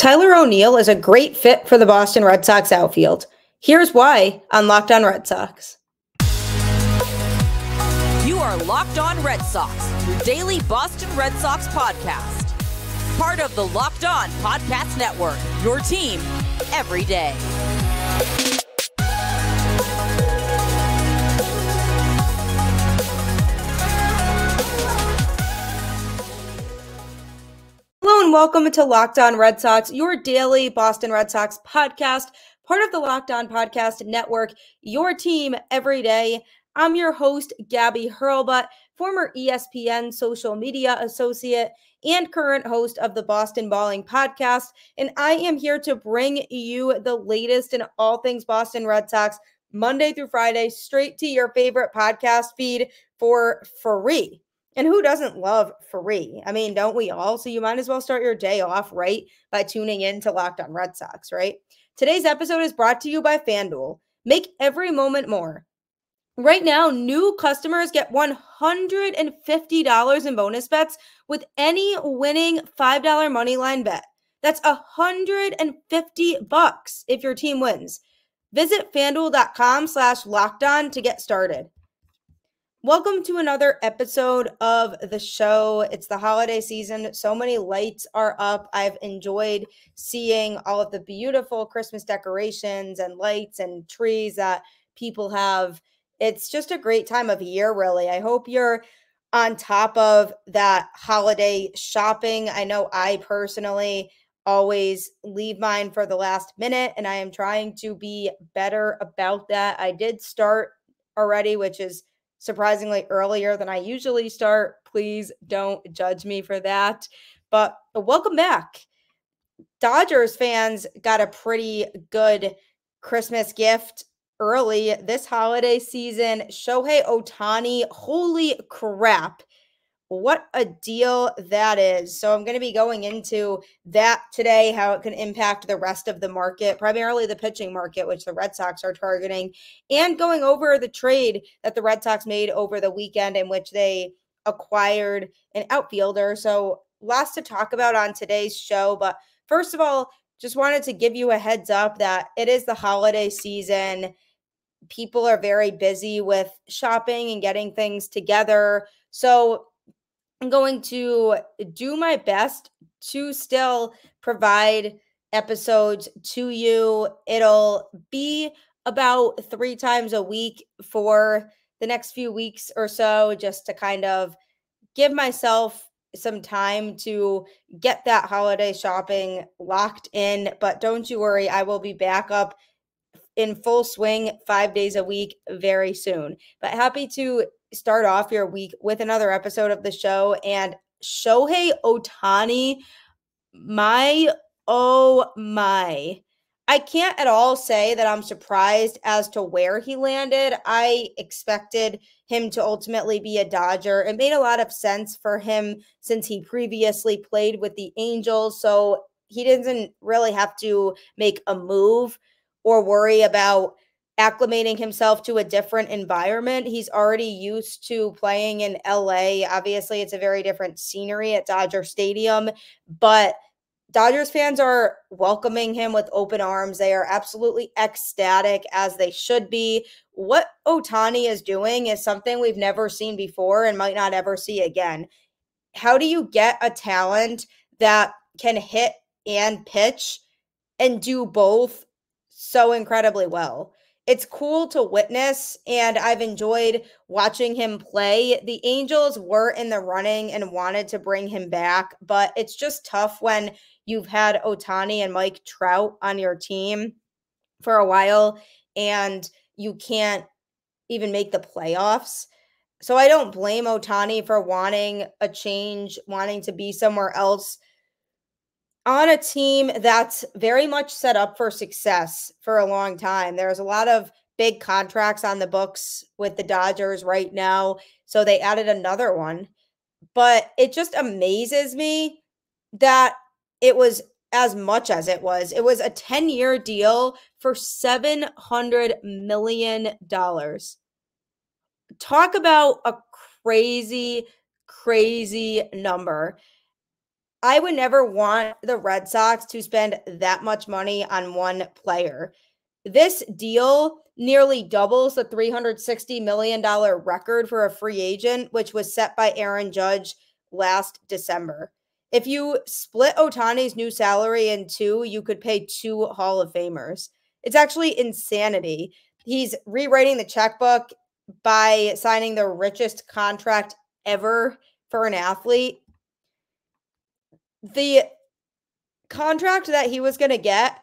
Tyler O'Neill is a great fit for the Boston Red Sox outfield. Here's why on Locked On Red Sox. You are Locked On Red Sox, your daily Boston Red Sox podcast. Part of the Locked On Podcast Network, your team every day. Hello and welcome to Locked On Red Sox, your daily Boston Red Sox podcast, part of the Locked On Podcast Network, your team every day. I'm your host, Gabby Hurlbut, former ESPN social media associate and current host of the Boston Balling podcast, and I am here to bring you the latest in all things Boston Red Sox, Monday through Friday, straight to your favorite podcast feed for free. And who doesn't love free? I mean, don't we all? So you might as well start your day off right by tuning in to Locked On Red Sox, right? Today's episode is brought to you by FanDuel. Make every moment more. Right now, new customers get $150 in bonus bets with any winning $5 moneyline bet. That's $150 if your team wins. Visit FanDuel.com/lockedon to get started. Welcome to another episode of the show. It's the holiday season. So many lights are up. I've enjoyed seeing all of the beautiful Christmas decorations and lights and trees that people have. It's just a great time of year, really. I hope you're on top of that holiday shopping. I know I personally always leave mine for the last minute, and I am trying to be better about that. I did start already, which is surprisingly earlier than I usually start. Please don't judge me for that. But welcome back. Dodgers fans got a pretty good Christmas gift early this holiday season. Shohei Ohtani, holy crap. What a deal that is. So I'm going to be going into that today, how it can impact the rest of the market, primarily the pitching market, which the Red Sox are targeting, and going over the trade that the Red Sox made over the weekend in which they acquired an outfielder. So lots to talk about on today's show. But first of all, just wanted to give you a heads up that it is the holiday season. People are very busy with shopping and getting things together. So I'm going to do my best to still provide episodes to you. It'll be about 3 times a week for the next few weeks or so, just to kind of give myself some time to get that holiday shopping locked in. But don't you worry, I will be back up in full swing 5 days a week very soon. But happy to start off your week with another episode of the show. And Shohei Ohtani, oh my. I can't at all say that I'm surprised as to where he landed. I expected him to ultimately be a Dodger. It made a lot of sense for him since he previously played with the Angels. So he doesn't really have to make a move or worry about acclimating himself to a different environment. He's already used to playing in LA. Obviously, it's a very different scenery at Dodger Stadium, but Dodgers fans are welcoming him with open arms. They are absolutely ecstatic, as they should be. What Ohtani is doing is something we've never seen before and might not ever see again. How do you get a talent that can hit and pitch and do both so incredibly well? It's cool to witness, and I've enjoyed watching him play. The Angels were in the running and wanted to bring him back, but it's just tough when you've had Ohtani and Mike Trout on your team for a while and you can't even make the playoffs. So I don't blame Ohtani for wanting a change, wanting to be somewhere else on a team that's very much set up for success for a long time. There's a lot of big contracts on the books with the Dodgers right now, so they added another one. But it just amazes me that it was as much as it was. It was a 10-year deal for $700 million. Talk about a crazy, crazy number. I would never want the Red Sox to spend that much money on one player. This deal nearly doubles the $360 million record for a free agent, which was set by Aaron Judge last December. If you split Ohtani's new salary in two, you could pay 2 Hall of Famers. It's actually insanity. He's rewriting the checkbook by signing the richest contract ever for an athlete. The contract that he was going to get,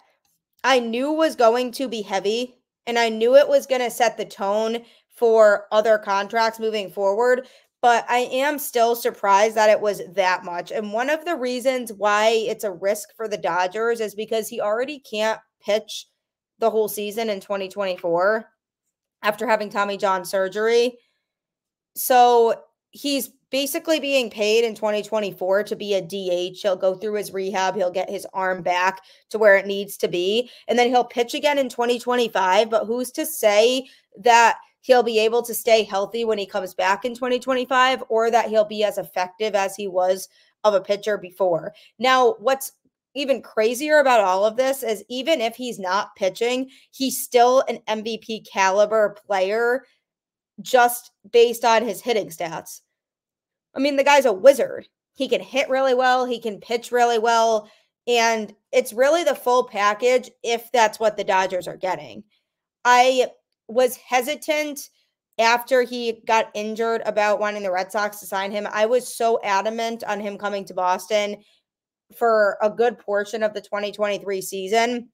I knew was going to be heavy, and I knew it was going to set the tone for other contracts moving forward, but I am still surprised that it was that much. And one of the reasons why it's a risk for the Dodgers is because he already can't pitch the whole season in 2024 after having Tommy John surgery. So he's basically being paid in 2024 to be a DH. He'll go through his rehab. He'll get his arm back to where it needs to be. And then he'll pitch again in 2025. But who's to say that he'll be able to stay healthy when he comes back in 2025, or that he'll be as effective as he was of a pitcher before? Now, what's even crazier about all of this is even if he's not pitching, he's still an MVP caliber player just based on his hitting stats. I mean, the guy's a wizard. He can hit really well. He can pitch really well. And it's really the full package if that's what the Dodgers are getting. I was hesitant after he got injured about wanting the Red Sox to sign him. I was so adamant on him coming to Boston for a good portion of the 2023 season.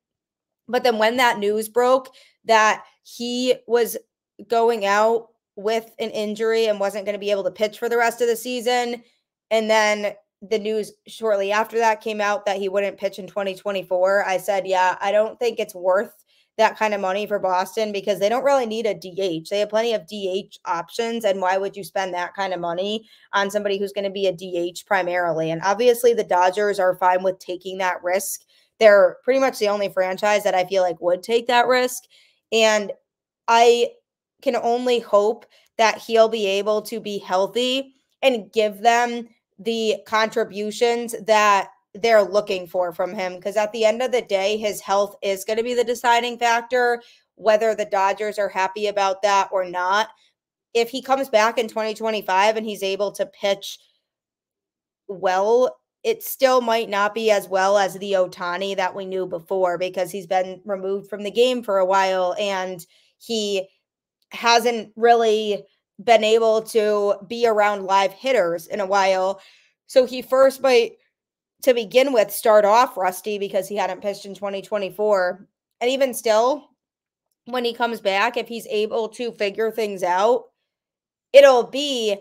But then when that news broke that he was going out with an injury and wasn't going to be able to pitch for the rest of the season, and then the news shortly after that came out that he wouldn't pitch in 2024, I said, yeah, I don't think it's worth that kind of money for Boston because they don't really need a DH. They have plenty of DH options, and why would you spend that kind of money on somebody who's going to be a DH primarily? And obviously the Dodgers are fine with taking that risk. They're pretty much the only franchise that I feel like would take that risk. And I can only hope that he'll be able to be healthy and give them the contributions that they're looking for from him. Because at the end of the day, his health is going to be the deciding factor, whether the Dodgers are happy about that or not. If he comes back in 2025 and he's able to pitch well, it still might not be as well as the Ohtani that we knew before because he's been removed from the game for a while and he hasn't really been able to be around live hitters in a while. So he first might, to begin with, start off rusty because he hadn't pitched in 2024. And even still, when he comes back, if he's able to figure things out, it'll be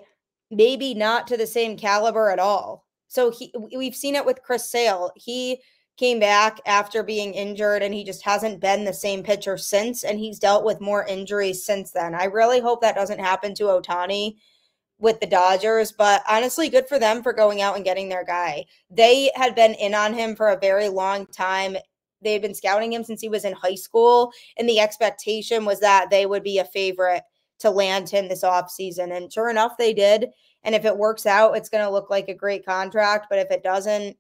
maybe not to the same caliber at all. So we've seen it with Chris Sale. He came back after being injured and he just hasn't been the same pitcher since, and he's dealt with more injuries since then. I really hope that doesn't happen to Ohtani with the Dodgers, but honestly, good for them for going out and getting their guy. They had been in on him for a very long time. They had been scouting him since he was in high school, and the expectation was that they would be a favorite to land him this offseason, and sure enough, they did. And if it works out, it's going to look like a great contract, but if it doesn't,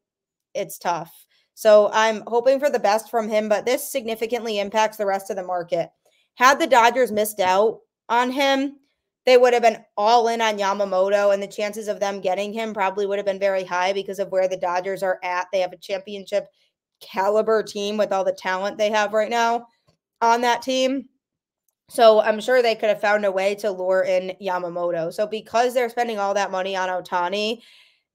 it's tough. So I'm hoping for the best from him, but this significantly impacts the rest of the market. Had the Dodgers missed out on him, they would have been all in on Yamamoto, and the chances of them getting him probably would have been very high because of where the Dodgers are at. They have a championship caliber team with all the talent they have right now on that team. So I'm sure they could have found a way to lure in Yamamoto. So because they're spending all that money on Ohtani,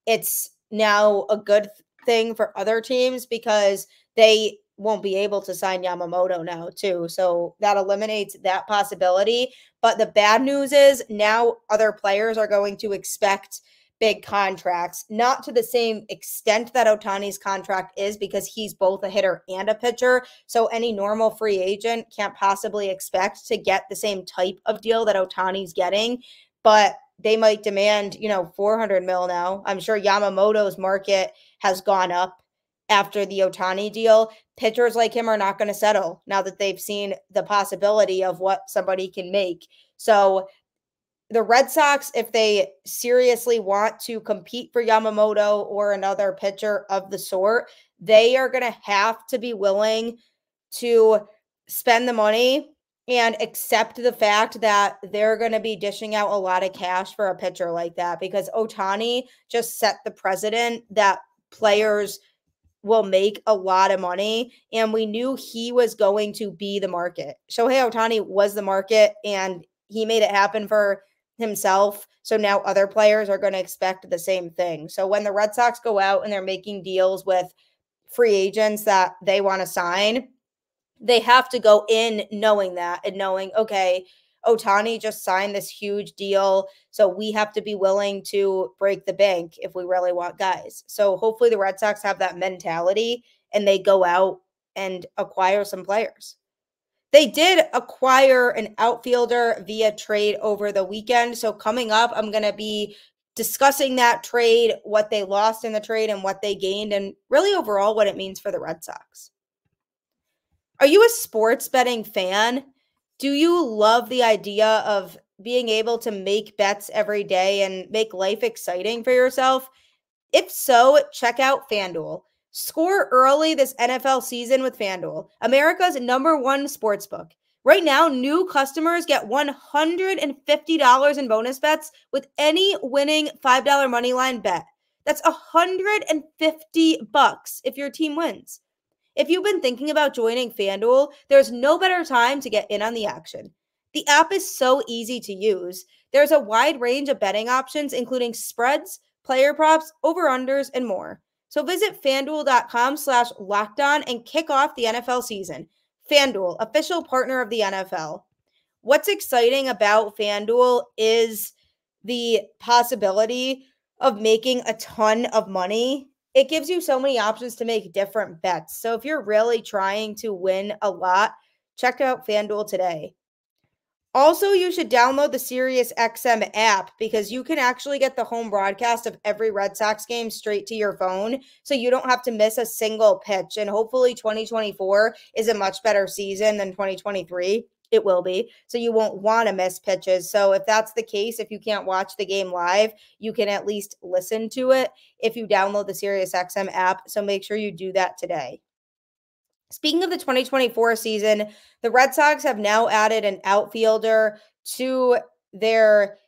it's now a good thing for other teams because they won't be able to sign Yamamoto now too. So that eliminates that possibility. But the bad news is now other players are going to expect big contracts, not to the same extent that Ohtani's contract is because he's both a hitter and a pitcher. So any normal free agent can't possibly expect to get the same type of deal that Ohtani's getting, but they might demand, $400 million now. I'm sure Yamamoto's market has gone up after the Ohtani deal. Pitchers like him are not going to settle now that they've seen the possibility of what somebody can make. So the Red Sox, if they seriously want to compete for Yamamoto or another pitcher of the sort, they are going to have to be willing to spend the money and accept the fact that they're going to be dishing out a lot of cash for a pitcher like that, because Ohtani just set the precedent that players will make a lot of money, and we knew he was going to be the market. Shohei Ohtani was the market, and he made it happen for himself. So now other players are going to expect the same thing. So when the Red Sox go out and they're making deals with free agents that they want to sign, they have to go in knowing that and knowing, okay, Ohtani just signed this huge deal, so we have to be willing to break the bank if we really want guys. So hopefully the Red Sox have that mentality and they go out and acquire some players. They did acquire an outfielder via trade over the weekend. So coming up, I'm going to be discussing that trade, what they lost in the trade and what they gained, and really overall what it means for the Red Sox. Are you a sports betting fan? Do you love the idea of being able to make bets every day and make life exciting for yourself? If so, check out FanDuel. Score early this NFL season with FanDuel, America's #1 sportsbook. Right now, new customers get $150 in bonus bets with any winning $5 moneyline bet. That's $150 if your team wins. If you've been thinking about joining FanDuel, there's no better time to get in on the action. The app is so easy to use. There's a wide range of betting options, including spreads, player props, over-unders, and more. So visit FanDuel.com/lockedon and kick off the NFL season. FanDuel, official partner of the NFL. What's exciting about FanDuel is the possibility of making a ton of money. It gives you so many options to make different bets. So if you're really trying to win a lot, check out FanDuel today. Also, you should download the SiriusXM app because you can actually get the home broadcast of every Red Sox game straight to your phone, so you don't have to miss a single pitch. And hopefully 2024 is a much better season than 2023. It will be. So you won't want to miss pitches. So if that's the case, if you can't watch the game live, you can at least listen to it if you download the SiriusXM app. So make sure you do that today. Speaking of the 2024 season, the Red Sox have now added an outfielder to their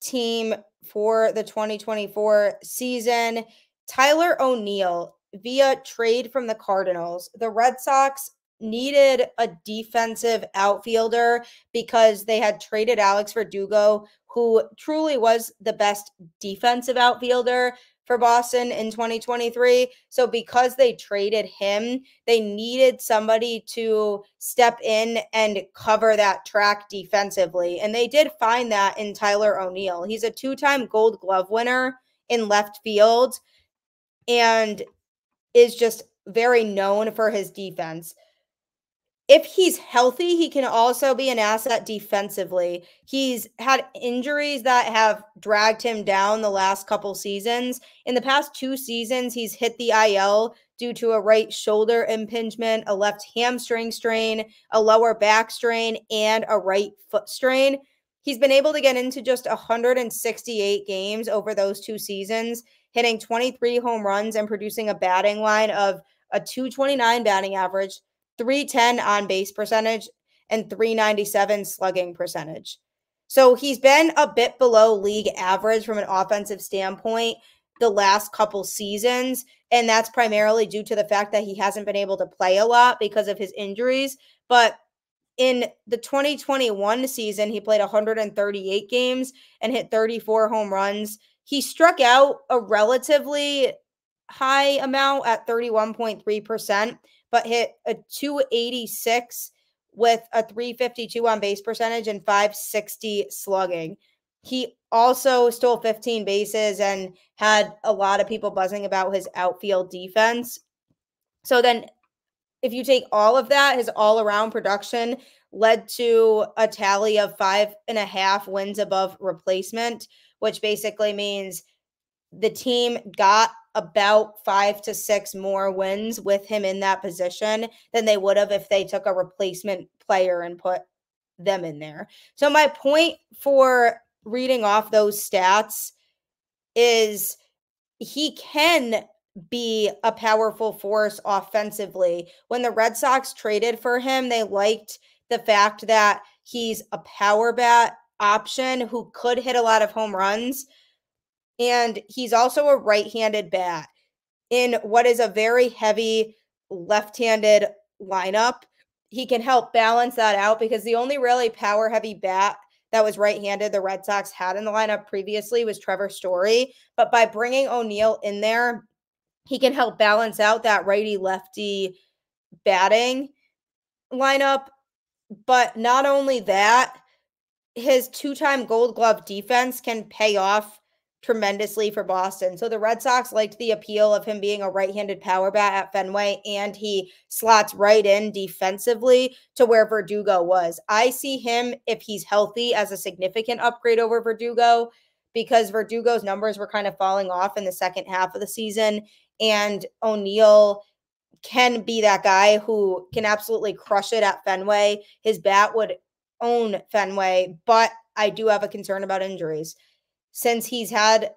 team for the 2024 season. Tyler O'Neill via trade from the Cardinals. The Red Sox needed a defensive outfielder because they had traded Alex Verdugo, who truly was the best defensive outfielder for Boston in 2023. So because they traded him, they needed somebody to step in and cover that track defensively. And they did find that in Tyler O'Neill. He's a 2-time Gold Glove winner in left field and is just very known for his defense. If he's healthy, he can also be an asset defensively. He's had injuries that have dragged him down the last couple seasons. In the past 2 seasons, he's hit the IL due to a right shoulder impingement, a left hamstring strain, a lower back strain, and a right foot strain. He's been able to get into just 168 games over those 2 seasons, hitting 23 home runs and producing a batting line of a .229 batting average, .310 on base percentage, and .397 slugging percentage. So he's been a bit below league average from an offensive standpoint the last couple seasons, and that's primarily due to the fact that he hasn't been able to play a lot because of his injuries. But in the 2021 season, he played 138 games and hit 34 home runs. He struck out a relatively high amount at 31.3%. but hit a .286 with a .352 on base percentage and .560 slugging. He also stole 15 bases and had a lot of people buzzing about his outfield defense. So then if you take all of that, his all-around production led to a tally of 5.5 wins above replacement, which basically means the team got about 5 to 6 more wins with him in that position than they would have if they took a replacement player and put them in there. So my point for reading off those stats is he can be a powerful force offensively. When the Red Sox traded for him, they liked the fact that he's a power bat option who could hit a lot of home runs. And he's also a right-handed bat in what is a very heavy left-handed lineup. He can help balance that out because the only really power-heavy bat that was right-handed the Red Sox had in the lineup previously was Trevor Story. But by bringing O'Neill in there, he can help balance out that righty-lefty batting lineup. But not only that, his two-time Gold Glove defense can pay off tremendously for Boston. So the Red Sox liked the appeal of him being a right-handed power bat at Fenway, and he slots right in defensively to where Verdugo was. I see him, if he's healthy, as a significant upgrade over Verdugo because Verdugo's numbers were kind of falling off in the second half of the season, and O'Neill can be that guy who can absolutely crush it at Fenway. His bat would own Fenway, but I do have a concern about injuries. Since he's had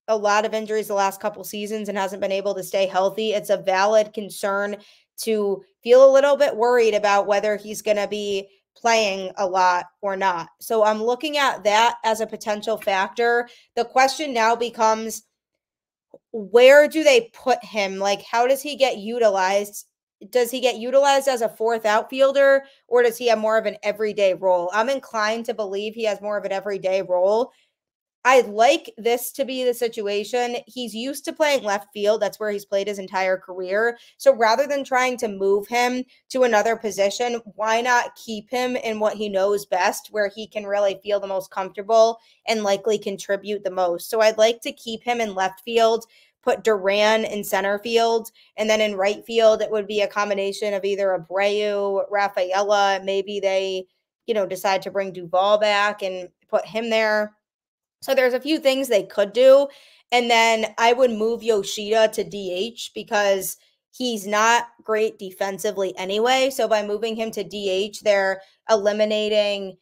a lot of injuries the last couple seasons and hasn't been able to stay healthy, it's a valid concern to feel a little bit worried about whether he's going to be playing a lot or not. So I'm looking at that as a potential factor. The question now becomes, where do they put him? Like, how does he get utilized? Does he get utilized as a fourth outfielder, or does he have more of an everyday role? I'm inclined to believe he has more of an everyday role. I'd like this to be the situation. He's used to playing left field. That's where he's played his entire career. So rather than trying to move him to another position, why not keep him in what he knows best, where he can really feel the most comfortable and likely contribute the most? So I'd like to keep him in left field, put Duran in center field, and then in right field, it would be a combination of either Abreu, Rafaela. Maybe they, decide to bring Duvall back and put him there. So there's a few things they could do. And then I would move Yoshida to DH because he's not great defensively anyway. So by moving him to DH, they're eliminating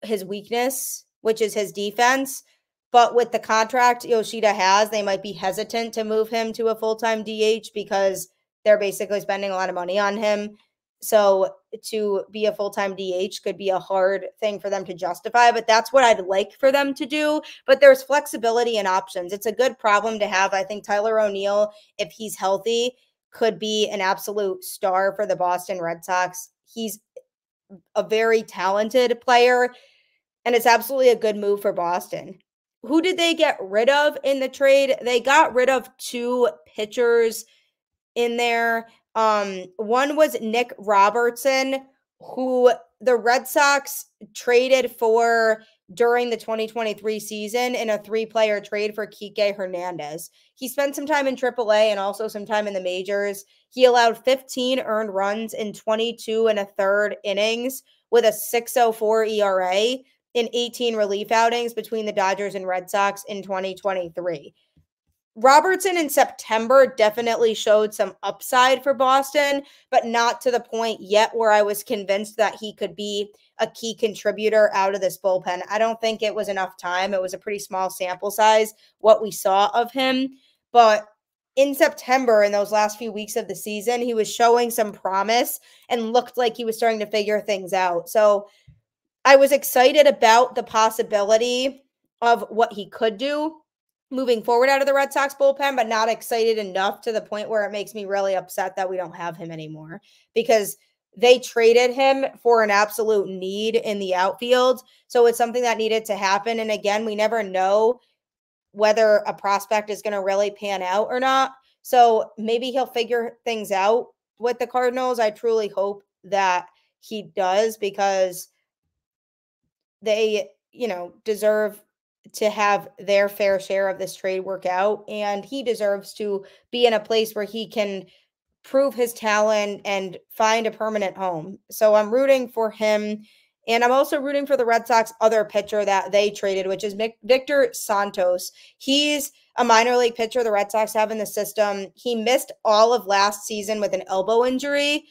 his weakness, which is his defense. But with the contract Yoshida has, they might be hesitant to move him to a full-time DH because they're basically spending a lot of money on him. So to be a full-time DH could be a hard thing for them to justify, but that's what I'd like for them to do. But there's flexibility and options. It's a good problem to have. I think Tyler O'Neill, if he's healthy, could be an absolute star for the Boston Red Sox. He's a very talented player, and it's absolutely a good move for Boston. Who did they get rid of in the trade? They got rid of two pitchers in there. One was Nick Robertson, who the Red Sox traded for during the 2023 season in a 3-player trade for Kike Hernandez. He spent some time in AAA and also some time in the majors. He allowed 15 earned runs in 22 1/3 innings with a 6.04 ERA in 18 relief outings between the Dodgers and Red Sox in 2023. Robertson in September definitely showed some upside for Boston, but not to the point yet where I was convinced that he could be a key contributor out of this bullpen. I don't think it was enough time. It was a pretty small sample size, what we saw of him. But in September, in those last few weeks of the season, he was showing some promise and looked like he was starting to figure things out. So I was excited about the possibility of what he could do moving forward out of the Red Sox bullpen, but not excited enough to the point where it makes me really upset that we don't have him anymore because they traded him for an absolute need in the outfield. So it's something that needed to happen. And again, we never know whether a prospect is going to really pan out or not. So maybe he'll figure things out with the Cardinals. I truly hope that he does because they, deserve to have their fair share of this trade work out. And he deserves to be in a place where he can prove his talent and find a permanent home. So I'm rooting for him. And I'm also rooting for the Red Sox other pitcher that they traded, which is Victor Santos. He's a minor league pitcher the Red Sox have in the system. He missed all of last season with an elbow injury.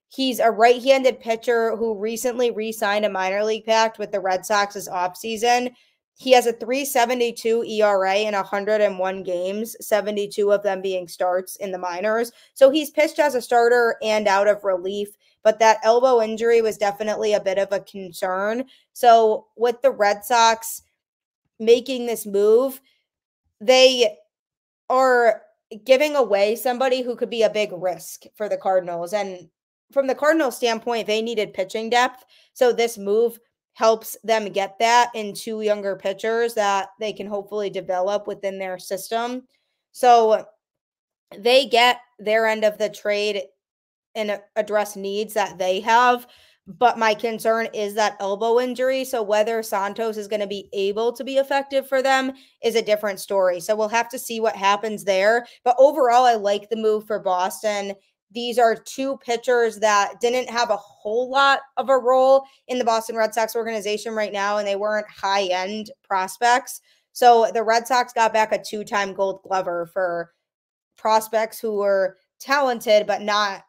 He's a right-handed pitcher who recently re-signed a minor league pact with the Red Sox this offseason. He has a 3.72 ERA in 101 games, 72 of them being starts in the minors. So he's pitched as a starter and out of relief, but that elbow injury was definitely a bit of a concern. So with the Red Sox making this move, they are giving away somebody who could be a big risk for the Cardinals. And from the Cardinals standpoint, they needed pitching depth. So this move helps them get that in two younger pitchers that they can hopefully develop within their system. So they get their end of the trade and address needs that they have. But my concern is that elbow injury. So whether Santos is going to be able to be effective for them is a different story. So we'll have to see what happens there. But overall, I like the move for Boston. These are two pitchers that didn't have a whole lot of a role in the Boston Red Sox organization right now, and they weren't high-end prospects. So the Red Sox got back a two-time Gold Glover for prospects who were talented, but not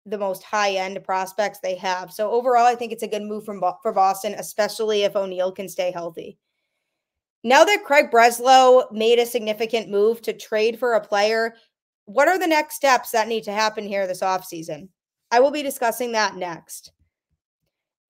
the most high-end prospects they have. So overall, I think it's a good move for Boston, especially if O'Neill can stay healthy. Now that Craig Breslow made a significant move to trade for a player, what are the next steps that need to happen here this offseason? I will be discussing that next.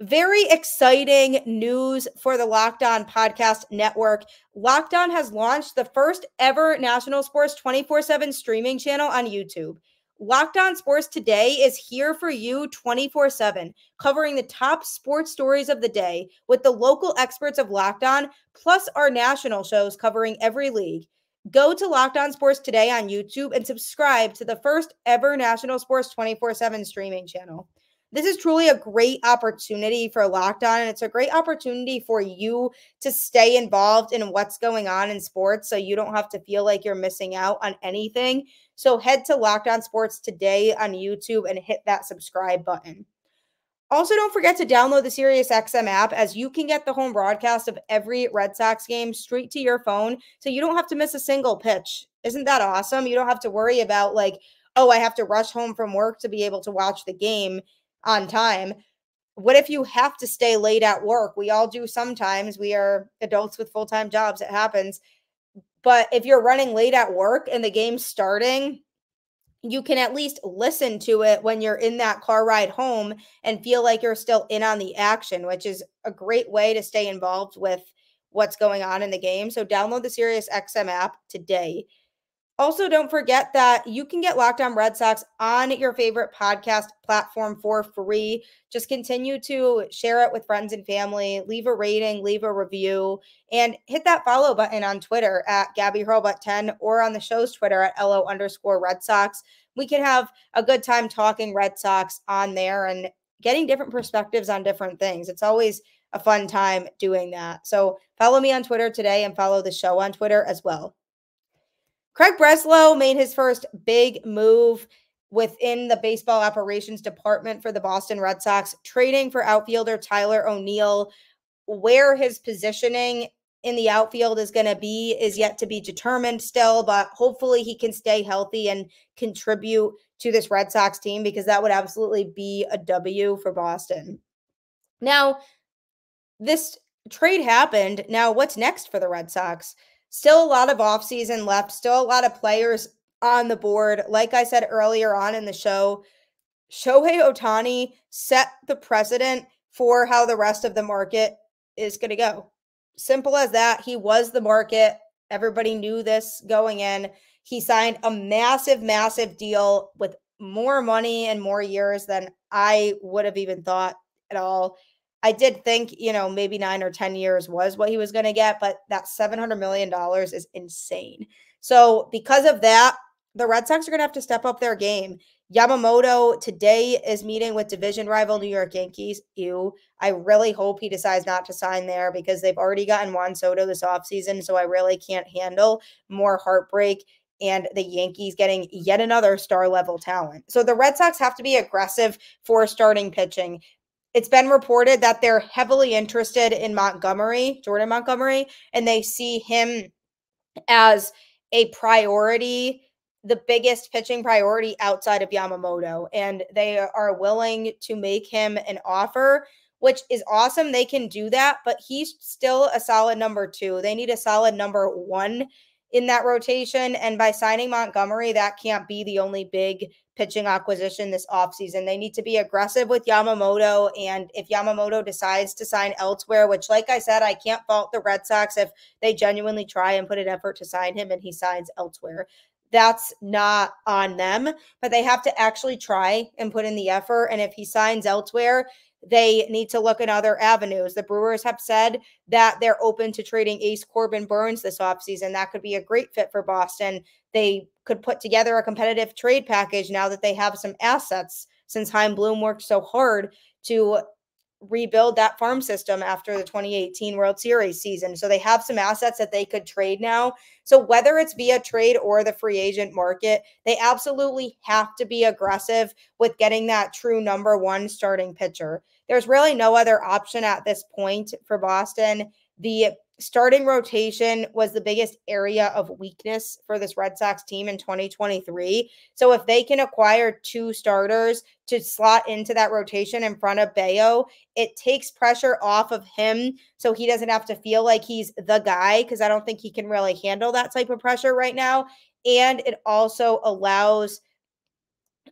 Very exciting news for the Locked On Podcast Network. Locked On has launched the first ever National Sports 24/7 streaming channel on YouTube. Locked On Sports Today is here for you 24/7, covering the top sports stories of the day with the local experts of Locked On, plus our national shows covering every league. Go to Locked On Sports Today on YouTube and subscribe to the first ever National Sports 24/7 streaming channel. This is truly a great opportunity for Locked On, and it's a great opportunity for you to stay involved in what's going on in sports so you don't have to feel like you're missing out on anything. So head to Locked On Sports Today on YouTube and hit that subscribe button. Also, don't forget to download the SiriusXM app, as you can get the home broadcast of every Red Sox game straight to your phone, so you don't have to miss a single pitch. Isn't that awesome? You don't have to worry about like, oh, I have to rush home from work to be able to watch the game on time. What if you have to stay late at work? We all do sometimes. We are adults with full-time jobs. It happens. But if you're running late at work and the game's starting, you can at least listen to it when you're in that car ride home and feel like you're still in on the action, which is a great way to stay involved with what's going on in the game. So download the SiriusXM app today. Also, don't forget that you can get Locked On Red Sox on your favorite podcast platform for free. Just continue to share it with friends and family, leave a rating, leave a review, and hit that follow button on Twitter at GabbyHurlbutt10 or on the show's Twitter at LO_Red Sox. We can have a good time talking Red Sox on there and getting different perspectives on different things. It's always a fun time doing that. So follow me on Twitter today and follow the show on Twitter as well. Craig Breslow made his first big move within the baseball operations department for the Boston Red Sox, trading for outfielder Tyler O'Neill. Where his positioning in the outfield is going to be is yet to be determined still, but hopefully he can stay healthy and contribute to this Red Sox team, because that would absolutely be a W for Boston. Now, this trade happened. Now, what's next for the Red Sox? Still a lot of offseason left, still a lot of players on the board. Like I said earlier on in the show, Shohei Ohtani set the precedent for how the rest of the market is going to go. Simple as that. He was the market. Everybody knew this going in. He signed a massive, massive deal with more money and more years than I would have even thought at all. I did think, maybe 9 or 10 years was what he was going to get, but that $700 million is insane. So because of that, the Red Sox are going to have to step up their game. Yamamoto today is meeting with division rival New York Yankees. I really hope he decides not to sign there, because they've already gotten Juan Soto this offseason, so I really can't handle more heartbreak and the Yankees getting yet another star-level talent. So the Red Sox have to be aggressive for starting pitching. It's been reported that they're heavily interested in Jordan Montgomery, and they see him as a priority, the biggest pitching priority outside of Yamamoto, and they are willing to make him an offer. which is awesome. They can do that, but he's still a solid number 2. They need a solid number 1 in that rotation. And by signing Montgomery, that can't be the only big pitching acquisition this offseason. They need to be aggressive with Yamamoto. And if Yamamoto decides to sign elsewhere, which, like I said, I can't fault the Red Sox if they genuinely try and put an effort to sign him and he signs elsewhere. That's not on them, but they have to actually try and put in the effort. And if he signs elsewhere, they need to look at other avenues. The Brewers have said that they're open to trading Ace Corbin Burns this offseason. That could be a great fit for Boston. They could put together a competitive trade package now that they have some assets, since Chaim Bloom worked so hard to rebuild that farm system after the 2018 World Series season. So they have some assets that they could trade now. So whether it's via trade or the free agent market, they absolutely have to be aggressive with getting that true number 1 starting pitcher. There's really no other option at this point for Boston. The starting rotation was the biggest area of weakness for this Red Sox team in 2023. So if they can acquire 2 starters to slot into that rotation in front of Bayo, it takes pressure off of him so he doesn't have to feel like he's the guy, because I don't think he can really handle that type of pressure right now. And it also allows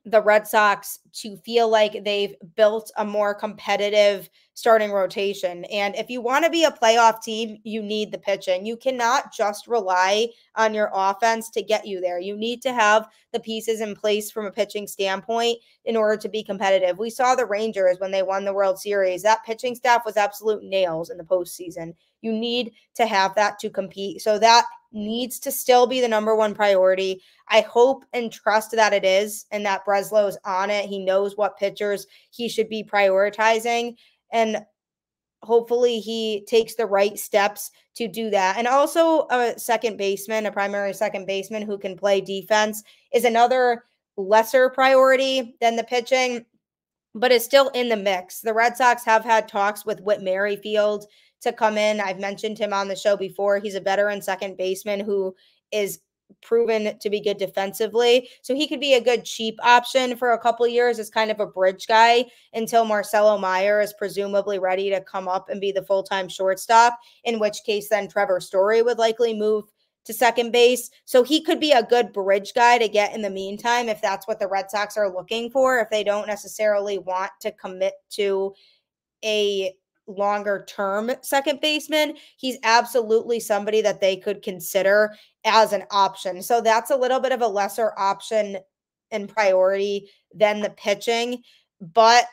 the Red Sox to feel like they've built a more competitive starting rotation. And if you want to be a playoff team, you need the pitching. You cannot just rely on your offense to get you there. You need to have the pieces in place from a pitching standpoint in order to be competitive. We saw the Rangers when they won the World Series. That pitching staff was absolute nails in the postseason. You need to have that to compete. So that needs to still be the number 1 priority. I hope and trust that it is, and that Breslow's on it. He knows what pitchers he should be prioritizing, and hopefully he takes the right steps to do that. And also a second baseman, a primary second baseman who can play defense, is another lesser priority than the pitching, but is still in the mix. The Red Sox have had talks with Whit Merrifield to come in. I've mentioned him on the show before. He's a veteran second baseman who is proven to be good defensively. So he could be a good cheap option for a couple of years as kind of a bridge guy until Marcelo Meyer is presumably ready to come up and be the full-time shortstop, in which case then Trevor Story would likely move to second base. So he could be a good bridge guy to get in the meantime if that's what the Red Sox are looking for, if they don't necessarily want to commit to a longer term second baseman. He's absolutely somebody that they could consider as an option. So that's a little bit of a lesser option and priority than the pitching, but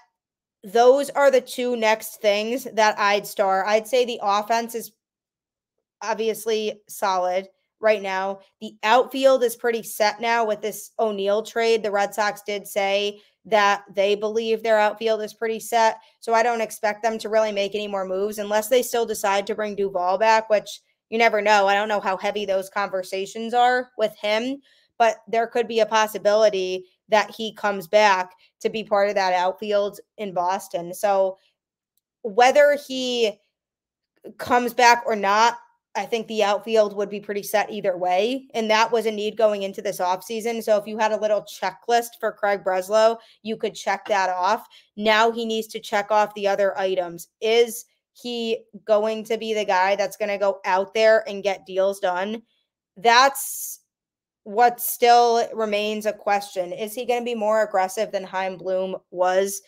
those are the 2 next things that I'd start. I'd say the offense is obviously solid right now. The outfield is pretty set now with this O'Neill trade. The Red Sox did say that they believe their outfield is pretty set. So I don't expect them to really make any more moves unless they still decide to bring Duvall back, which you never know. I don't know how heavy those conversations are with him, but there could be a possibility that he comes back to be part of that outfield in Boston. So whether he comes back or not, I think the outfield would be pretty set either way. And that was a need going into this offseason. So if you had a little checklist for Craig Breslow, you could check that off. Now he needs to check off the other items. Is he going to be the guy that's going to go out there and get deals done? That's what still remains a question. Is he going to be more aggressive than Chaim Bloom was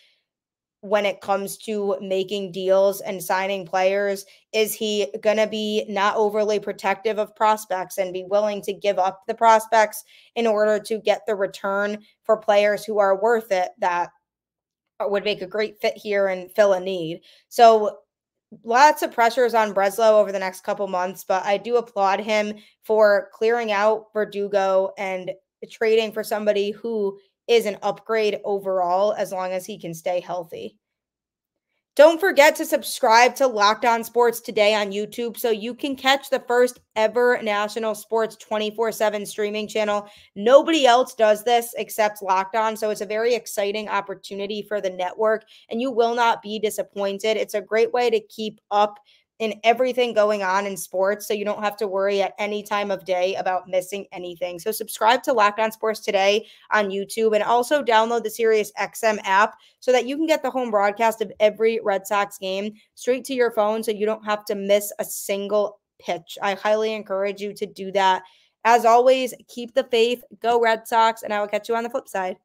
when it comes to making deals and signing players? Is he going to be not overly protective of prospects and be willing to give up the prospects in order to get the return for players who are worth it, that would make a great fit here and fill a need? So lots of pressures on Breslow over the next couple months, but I do applaud him for clearing out Verdugo and trading for somebody who is an upgrade overall, as long as he can stay healthy. Don't forget to subscribe to Locked On Sports Today on YouTube so you can catch the first ever national sports 24/7 streaming channel. Nobody else does this except Locked On, so it's a very exciting opportunity for the network, and you will not be disappointed. It's a great way to keep up in everything going on in sports, so you don't have to worry at any time of day about missing anything. So subscribe to Locked On Sports Today on YouTube, and also download the SiriusXM app so that you can get the home broadcast of every Red Sox game straight to your phone, so you don't have to miss a single pitch. I highly encourage you to do that. As always, keep the faith, go Red Sox, and I will catch you on the flip side.